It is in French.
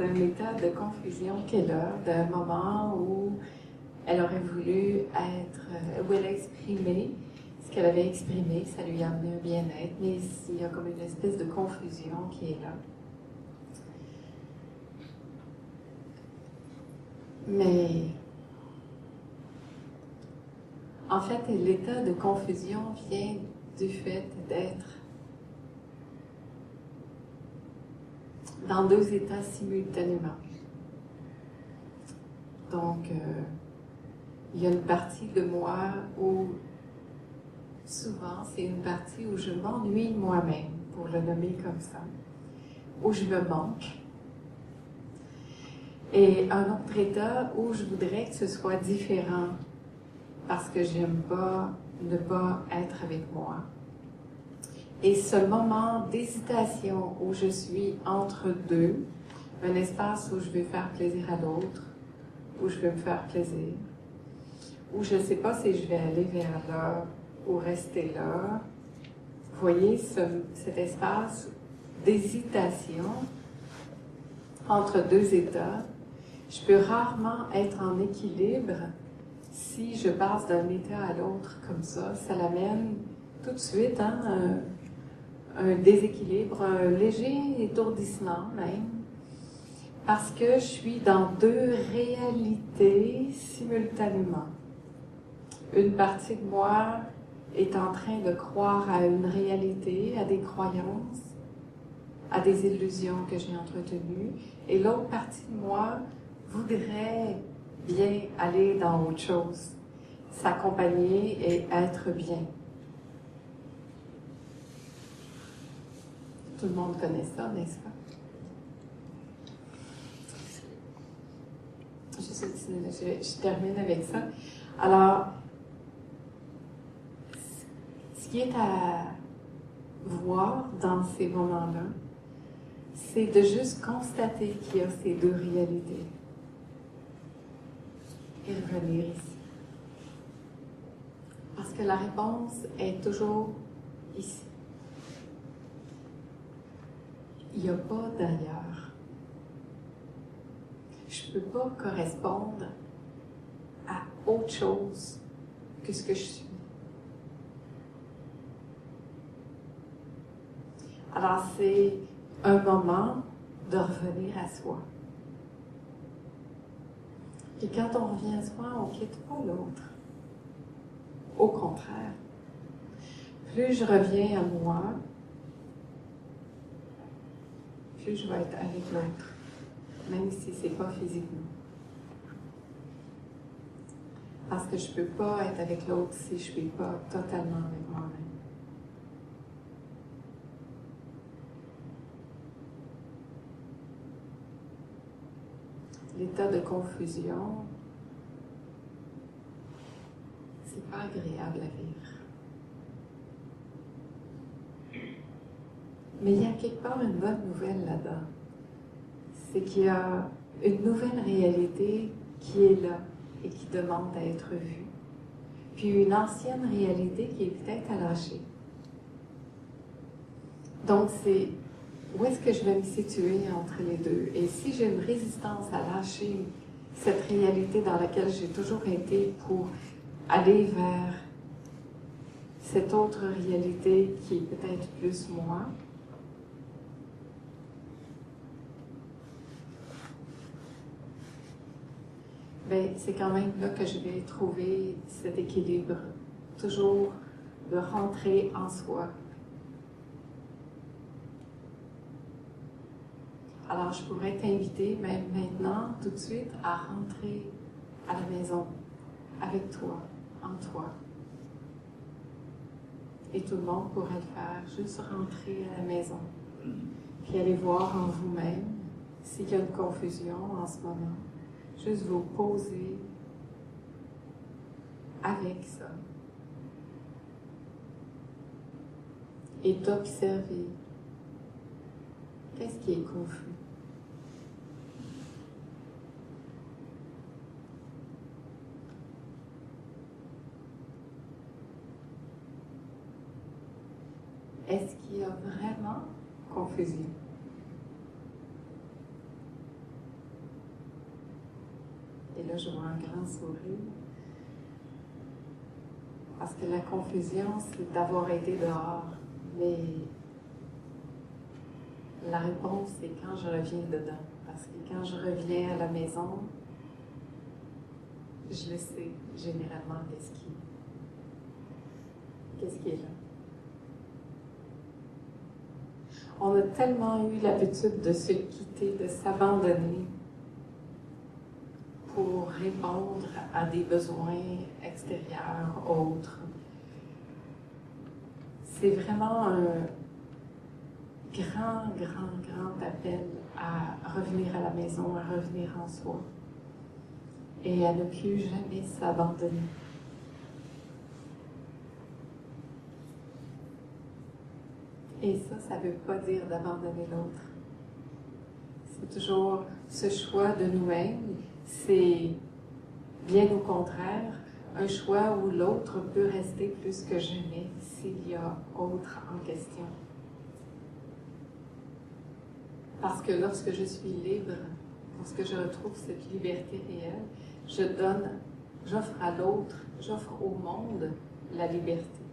d'un état de confusion qu'elle a, d'un moment où elle aurait voulu être, où elle a exprimé ce qu'elle avait exprimé, ça lui a amené un bien-être, mais il y a comme une espèce de confusion qui est là. Mais en fait, l'état de confusion vient du fait d'être dans deux états simultanément. Donc, il y a une partie de moi où, souvent, c'est une partie où je m'ennuie moi-même, pour le nommer comme ça, où je me manque. Et un autre état où je voudrais que ce soit différent, parce que j'aime pas ne pas être avec moi. Et ce moment d'hésitation où je suis entre deux, un espace où je vais faire plaisir à l'autre, où je vais me faire plaisir, où je ne sais pas si je vais aller vers là ou rester là. Vous voyez cet espace d'hésitation entre deux états. Je peux rarement être en équilibre si je passe d'un état à l'autre comme ça. Ça l'amène tout de suite un déséquilibre, un léger étourdissement même, parce que je suis dans deux réalités simultanément. Une partie de moi est en train de croire à une réalité, à des croyances, à des illusions que j'ai entretenues, et l'autre partie de moi voudrait bien aller dans autre chose, s'accompagner et être bien. Tout le monde connaît ça, n'est-ce pas? Je termine avec ça. Alors, ce qui est à voir dans ces moments-là, c'est de juste constater qu'il y a ces deux réalités et revenir ici. Parce que la réponse est toujours ici. Il n'y a pas d'ailleurs. Je ne peux pas correspondre à autre chose que ce que je suis. Alors, c'est un moment de revenir à soi. Et quand on revient à soi, on ne quitte pas l'autre. Au contraire, plus je reviens à moi, plus je vais être avec l'autre, même si ce n'est pas physiquement. Parce que je ne peux pas être avec l'autre si je ne suis pas totalement avec moi-même. L'état de confusion, c'est pas agréable à vivre. Mais il y a quelque part une bonne nouvelle là-dedans. C'est qu'il y a une nouvelle réalité qui est là et qui demande à être vue. Puis une ancienne réalité qui est peut-être à lâcher. Donc c'est où est-ce que je vais me situer entre les deux? Et si j'ai une résistance à lâcher cette réalité dans laquelle j'ai toujours été pour aller vers cette autre réalité qui est peut-être plus moi, ben, c'est quand même là que je vais trouver cet équilibre, toujours de rentrer en soi. Alors, je pourrais t'inviter, même maintenant, tout de suite, à rentrer à la maison, avec toi, en toi. Et tout le monde pourrait le faire, juste rentrer à la maison, puis aller voir en vous-même s'il y a une confusion en ce moment. Juste vous poser avec ça. Et d'observer qu'est-ce qui est confus. Est-ce qu'il y a vraiment confusion? là, je vois un grand sourire. Parce que la confusion, c'est d'avoir été dehors. Mais la réponse, c'est quand je reviens dedans. Parce que quand je reviens à la maison, je le sais généralement qu'est-ce qui est là. On a tellement eu l'habitude de se quitter, de s'abandonner pour répondre à des besoins extérieurs, autres. C'est vraiment un grand appel à revenir à la maison, à revenir en soi et à ne plus jamais s'abandonner. Et ça ne veut pas dire d'abandonner l'autre. C'est toujours ce choix de nous-mêmes, c'est bien au contraire, un choix où l'autre peut rester plus que jamais s'il y a autre en question. Parce que lorsque je suis libre, lorsque je retrouve cette liberté réelle, j'offre à l'autre, j'offre au monde la liberté.